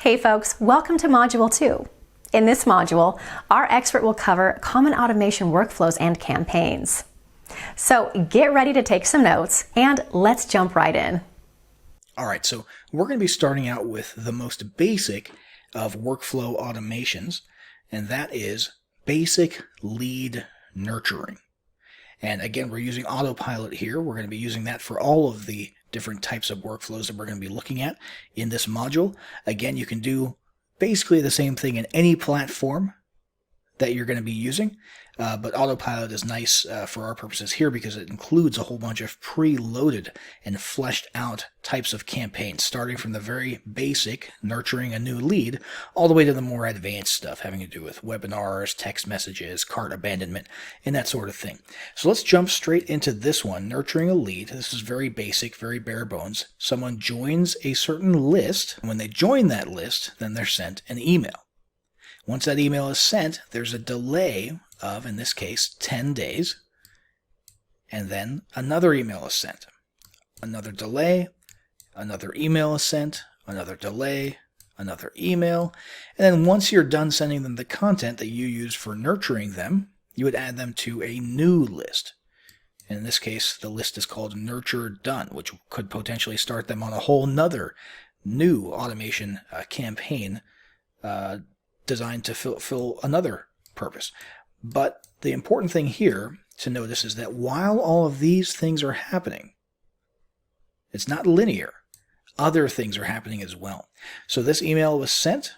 Hey folks, welcome to Module 2. In this module, our expert will cover common automation workflows and campaigns. So get ready to take some notes and let's jump right in. All right, so we're going to be starting out with the most basic of workflow automations, and that is basic lead nurturing. And again, we're using autopilot here. We're going to be using that for all of the different types of workflows that we're going to be looking at in this module. Again, you can do basically the same thing in any platform that you're going to be using, but autopilot is nice for our purposes here because it includes a whole bunch of preloaded and fleshed out types of campaigns, starting from the very basic nurturing a new lead all the way to the more advanced stuff having to do with webinars, text messages, cart abandonment, and that sort of thing. So let's jump straight into this one, nurturing a lead. This is very basic, very bare bones. Someone joins a certain list. When they join that list, then they're sent an email. Once that email is sent, there's a delay of, in this case, 10 days, and then another email is sent. Another delay, another email is sent, another delay, another email, and then once you're done sending them the content that you use for nurturing them, you would add them to a new list. And in this case, the list is called Nurture Done, which could potentially start them on a whole nother new automation campaign designed to fill another purpose. But the important thing here to notice is that while all of these things are happening, it's not linear. Other things are happening as well. So this email was sent,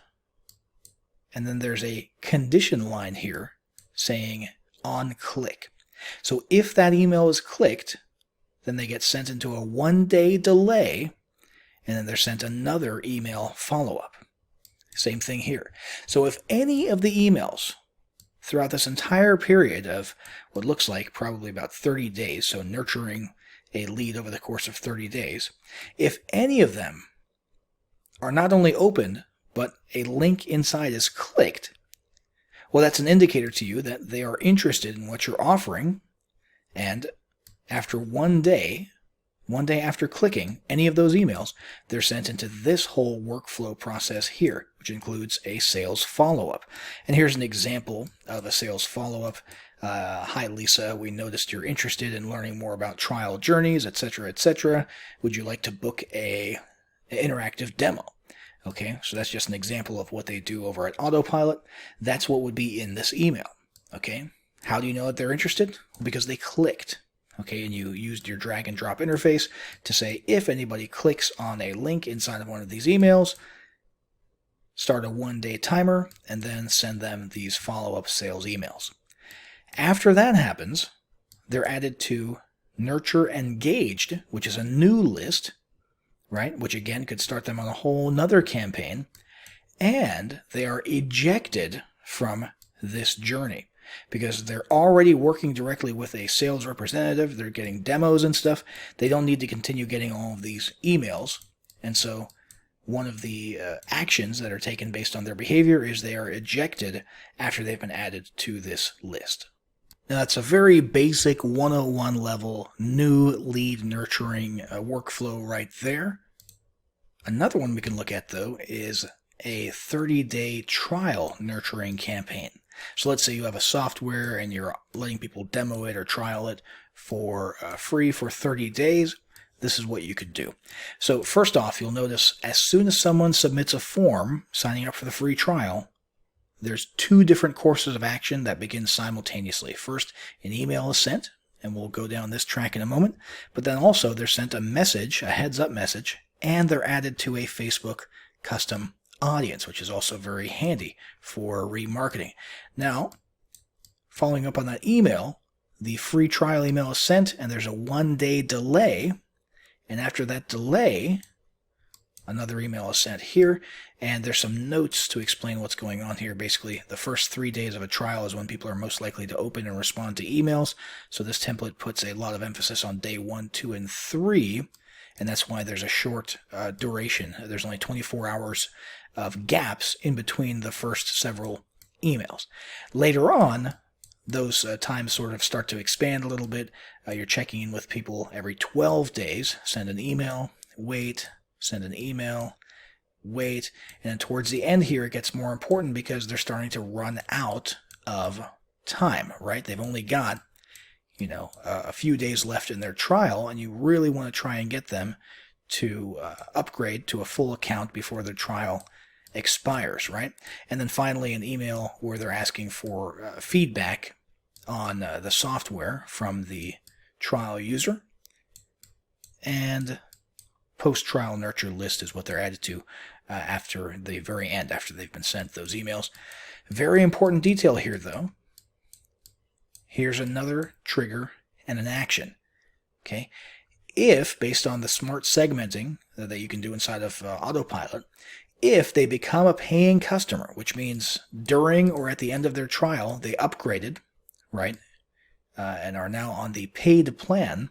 and then there's a condition line here saying on click. So if that email is clicked, then they get sent into a 1-day delay, and then they're sent another email follow-up. Same thing here. So if any of the emails throughout this entire period of what looks like probably about 30 days, so nurturing a lead over the course of 30 days, if any of them are not only opened, but a link inside is clicked, well, that's an indicator to you that they are interested in what you're offering, and after 1 day after clicking any of those emails, they're sent into this whole workflow process here, which includes a sales follow-up. And here's an example of a sales follow-up. Hi, Lisa. We noticed you're interested in learning more about trial journeys, etc., etc. Would you like to book an interactive demo? Okay, so that's just an example of what they do over at Autopilot. That's what would be in this email. Okay, how do you know that they're interested? Well, because they clicked. Okay, and you used your drag and drop interface to say if anybody clicks on a link inside of one of these emails, start a 1-day timer, and then send them these follow-up sales emails. After that happens, they're added to Nurture Engaged, which is a new list, right? Which again could start them on a whole nother campaign, and they are ejected from this journey. Because they're already working directly with a sales representative, they're getting demos and stuff, they don't need to continue getting all of these emails. And so one of the actions that are taken based on their behavior is they are ejected after they've been added to this list. Now that's a very basic 101 level new lead nurturing workflow right there. Another one we can look at though is a 30-day trial nurturing campaign. So let's say you have a software and you're letting people demo it or trial it for free for 30 days. This is what you could do. So first off, you'll notice as soon as someone submits a form signing up for the free trial, there's 2 different courses of action that begin simultaneously. First, an email is sent, and we'll go down this track in a moment, but then also they're sent a message, a heads-up message, and they're added to a Facebook custom audience, which is also very handy for remarketing. Now, following up on that email, the free trial email is sent and there's a 1-day delay, and after that delay, another email is sent here, and there's some notes to explain what's going on here. Basically, the first 3 days of a trial is when people are most likely to open and respond to emails, so this template puts a lot of emphasis on day 1, 2, and 3, and that's why there's a short duration. There's only 24 hours of gaps in between the first several emails. Later on, those times sort of start to expand a little bit. You're checking in with people every 12 days. Send an email, wait, send an email, wait. And then towards the end here, it gets more important because they're starting to run out of time, right? They've only got, a few days left in their trial, and you really want to try and get them to upgrade to a full account before their trial expires, right? And then finally, an email where they're asking for feedback on the software from the trial user. And post-trial nurture list is what they're added to after the very end, after they've been sent those emails. Very important detail here, though. Here's another trigger and an action. Okay, if, based on the smart segmenting that you can do inside of Autopilot, if they become a paying customer, which means during or at the end of their trial they upgraded, right, and are now on the paid plan,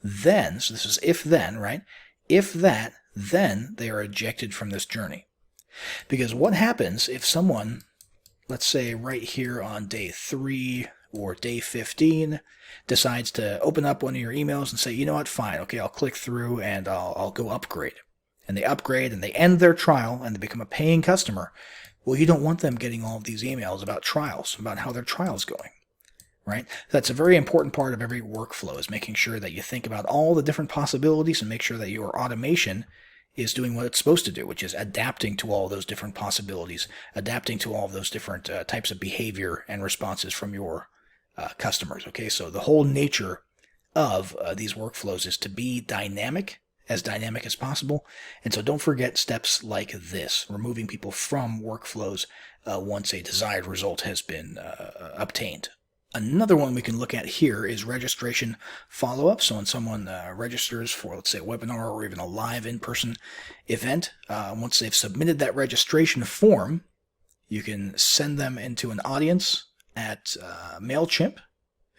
then, so this is if then, right, if that, then they are ejected from this journey. Because what happens if someone, let's say right here on day 3 or day 15, decides to open up one of your emails and say, you know what, fine, okay, I'll click through and I'll go upgrade. And they upgrade and they end their trial and they become a paying customer. Well, you don't want them getting all of these emails about trials, about how their trial's going, right? That's a very important part of every workflow, is making sure that you think about all the different possibilities and make sure that your automation is doing what it's supposed to do, which is adapting to all those different possibilities, adapting to all of those different types of behavior and responses from your customers. Okay, so the whole nature of these workflows is to be dynamic as possible. And so don't forget steps like this, removing people from workflows once a desired result has been obtained. Another one we can look at here is registration follow-up. So when someone registers for, let's say, a webinar or even a live in-person event, once they've submitted that registration form, you can send them into an audience at MailChimp,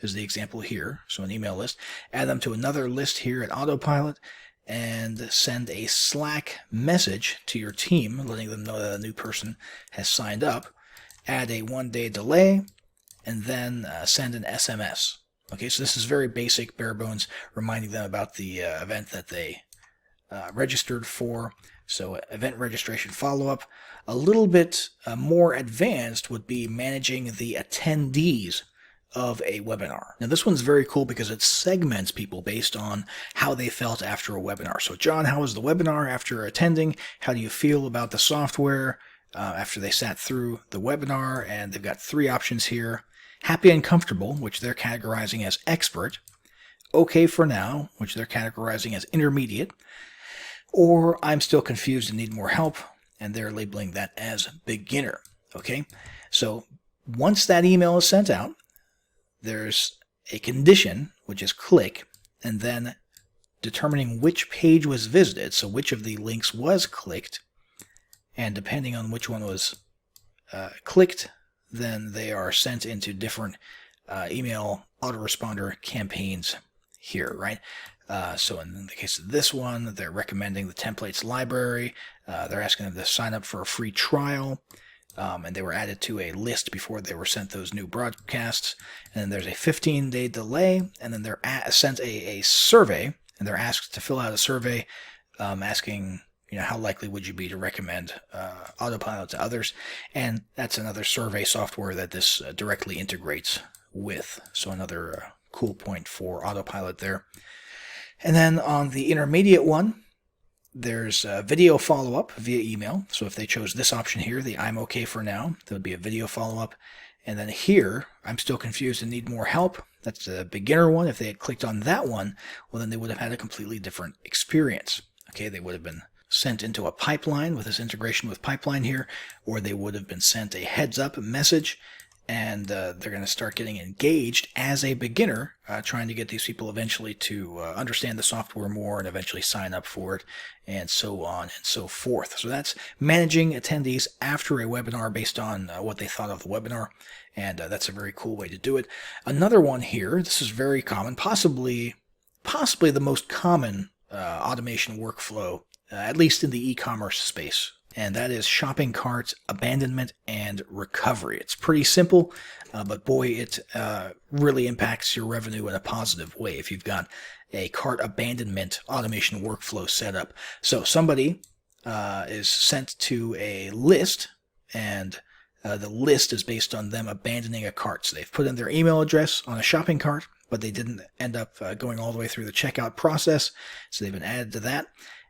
is the example here, so an email list. Add them to another list here at Autopilot, and send a Slack message to your team, letting them know that a new person has signed up. Add a 1-day delay, and then send an SMS. Okay, so this is very basic, bare bones, reminding them about the event that they registered for. So event registration follow-up. A little bit more advanced would be managing the attendees of a webinar. Now this one's very cool because it segments people based on how they felt after a webinar. So John, how was the webinar after attending? How do you feel about the software after they sat through the webinar? And they've got 3 options here. Happy and comfortable, which they're categorizing as expert. Okay for now, which they're categorizing as intermediate. Or I'm still confused and need more help, and they're labeling that as beginner. Okay, so once that email is sent out, there's a condition, which is click, and then determining which page was visited, so which of the links was clicked, and depending on which one was clicked, then they are sent into different email autoresponder campaigns here, right? So in the case of this one, they're recommending the templates library. They're asking them to sign up for a free trial. And they were added to a list before they were sent those new broadcasts. And then there's a 15-day delay, and then they're sent a survey, and they're asked to fill out a survey asking, how likely would you be to recommend Autopilot to others? And that's another survey software that this directly integrates with. So another cool point for Autopilot there. And then on the intermediate one, there's a video follow-up via email. So if they chose this option here, the I'm okay for now, there would be a video follow-up. And then here, I'm still confused and need more help. That's the beginner one. If they had clicked on that one, well, then they would have had a completely different experience. Okay, they would have been sent into a pipeline with this integration with pipeline here, or they would have been sent a heads-up message, and they're going to start getting engaged as a beginner, trying to get these people eventually to understand the software more and eventually sign up for it, and so on and so forth. So that's managing attendees after a webinar based on what they thought of the webinar, and that's a very cool way to do it. Another one here, this is very common, possibly the most common automation workflow, at least in the e-commerce space. And that is shopping cart abandonment and recovery. It's pretty simple, but boy, it really impacts your revenue in a positive way if you've got a cart abandonment automation workflow set up. So somebody is sent to a list, and the list is based on them abandoning a cart. So they've put in their email address on a shopping cart, but they didn't end up going all the way through the checkout process. So they've been added to that.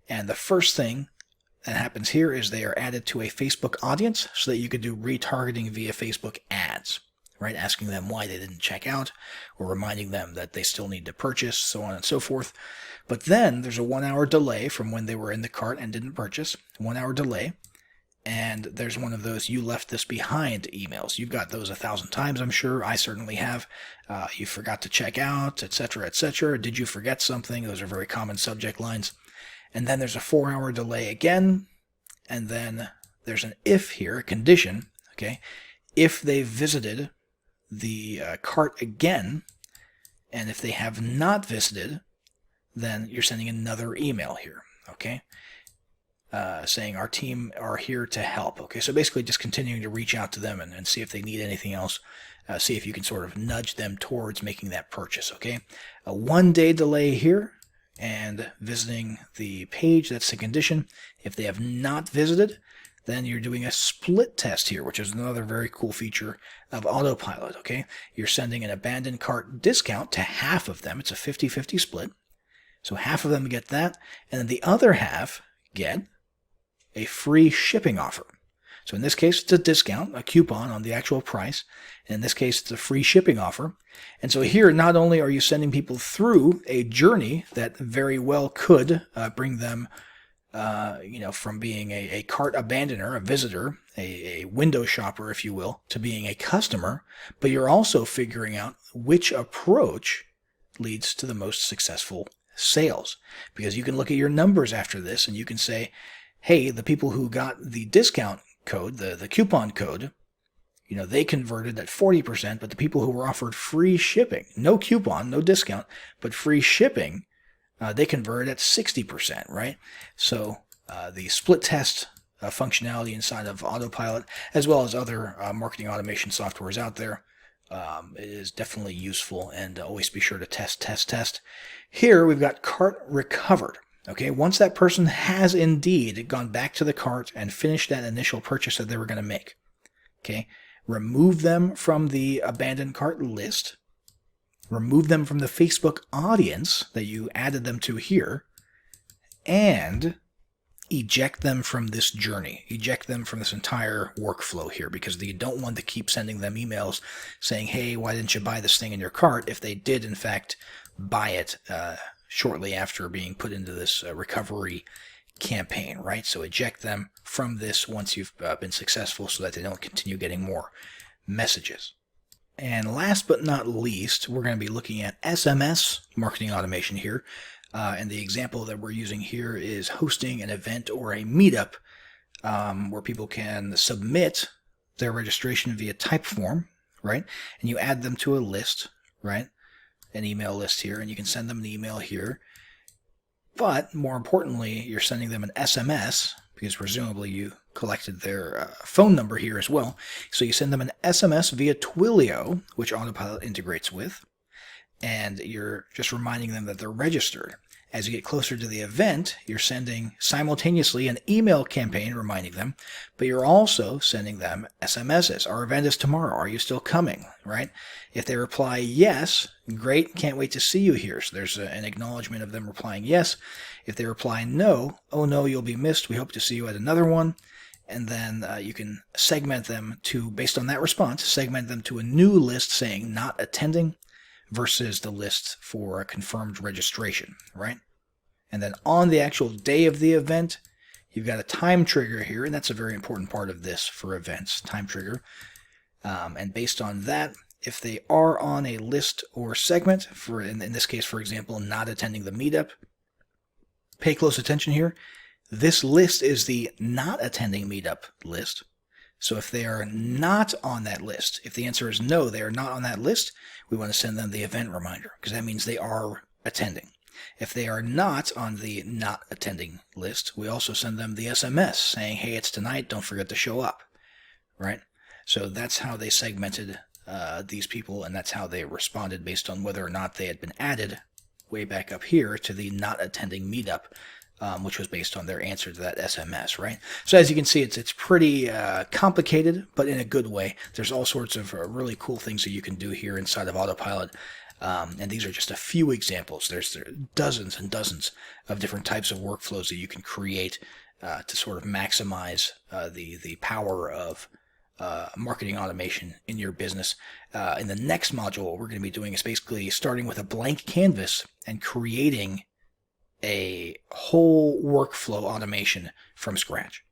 And the first thing that happens here is they are added to a Facebook audience so that you could do retargeting via Facebook ads, right? Asking them why they didn't check out, or reminding them that they still need to purchase, so on and so forth. But then there's a 1 hour delay from when they were in the cart and didn't purchase, 1 hour delay. And there's one of those "you left this behind" emails. You've got those 1,000 times, I'm sure. I certainly have. You forgot to check out, etc., etc. Did you forget something? Those are very common subject lines. And then there's a 4 hour delay again. And then there's an if here, a condition. Okay, if they visited the cart again, and if they have not visited, then you're sending another email here. Okay. Saying our team are here to help. Okay, so basically just continuing to reach out to them and see if they need anything else. See if you can sort of nudge them towards making that purchase. Okay, a 1 day delay here and visiting the page, that's the condition. If they have not visited, then you're doing a split test here, which is another very cool feature of Autopilot. Okay, you're sending an abandoned cart discount to half of them. It's a 50-50 split. So half of them get that, and then the other half get a free shipping offer. So in this case, it's a discount, a coupon on the actual price. And in this case, it's a free shipping offer. And so here, not only are you sending people through a journey that very well could bring them, from being a cart abandoner, a visitor, a window shopper, if you will, to being a customer, but you're also figuring out which approach leads to the most successful sales. Because you can look at your numbers after this and you can say, hey, the people who got the discount code, the coupon code, they converted at 40%, but the people who were offered free shipping, no coupon, no discount, but free shipping, they converted at 60%, right? So the split test functionality inside of Autopilot, as well as other marketing automation softwares out there, is definitely useful, and always be sure to test. Here we've got cart recovered. Okay, once that person has indeed gone back to the cart and finished that initial purchase that they were going to make, okay, remove them from the abandoned cart list, remove them from the Facebook audience that you added them to here, and eject them from this journey, eject them from this entire workflow here, because you don't want to keep sending them emails saying, hey, why didn't you buy this thing in your cart, if they did, in fact, buy it shortly after being put into this recovery campaign, right? So eject them from this once you've been successful so that they don't continue getting more messages. And last but not least, we're going to be looking at SMS marketing automation here. And the example that we're using here is hosting an event or a meetup where people can submit their registration via Typeform, right? And you add them to a list, right? An email list here, and you can send them an email here. But more importantly, you're sending them an SMS, because presumably you collected their phone number here as well. So you send them an SMS via Twilio, which Autopilot integrates with, and you're just reminding them that they're registered. As you get closer to the event, you're sending simultaneously an email campaign reminding them, but you're also sending them SMSs. Our event is tomorrow. Are you still coming? Right? If they reply yes, great, can't wait to see you here. So there's an acknowledgement of them replying yes. If they reply no, oh no, you'll be missed. We hope to see you at another one. And then you can segment them to, based on that response, segment them to a new list saying not attending, versus the list for a confirmed registration, right? And then on the actual day of the event, you've got a time trigger here, and that's a very important part of this for events, time trigger. And based on that, if they are on a list or segment, for in this case, for example, not attending the meetup, pay close attention here. This list is the not attending meetup list. So if they are not on that list, if the answer is no, they are not on that list, we want to send them the event reminder, because that means they are attending. If they are not on the not attending list, we also send them the SMS saying, hey, it's tonight, don't forget to show up, right? So that's how they segmented these people, and that's how they responded based on whether or not they had been added way back up here to the not attending meetup which was based on their answer to that SMS, right? So as you can see, it's pretty complicated, but in a good way. There's all sorts of really cool things that you can do here inside of Autopilot. And these are just a few examples. There's dozens and dozens of different types of workflows that you can create to sort of maximize the power of marketing automation in your business. In the next module, what we're going to be doing is basically starting with a blank canvas and creating a whole workflow automation from scratch.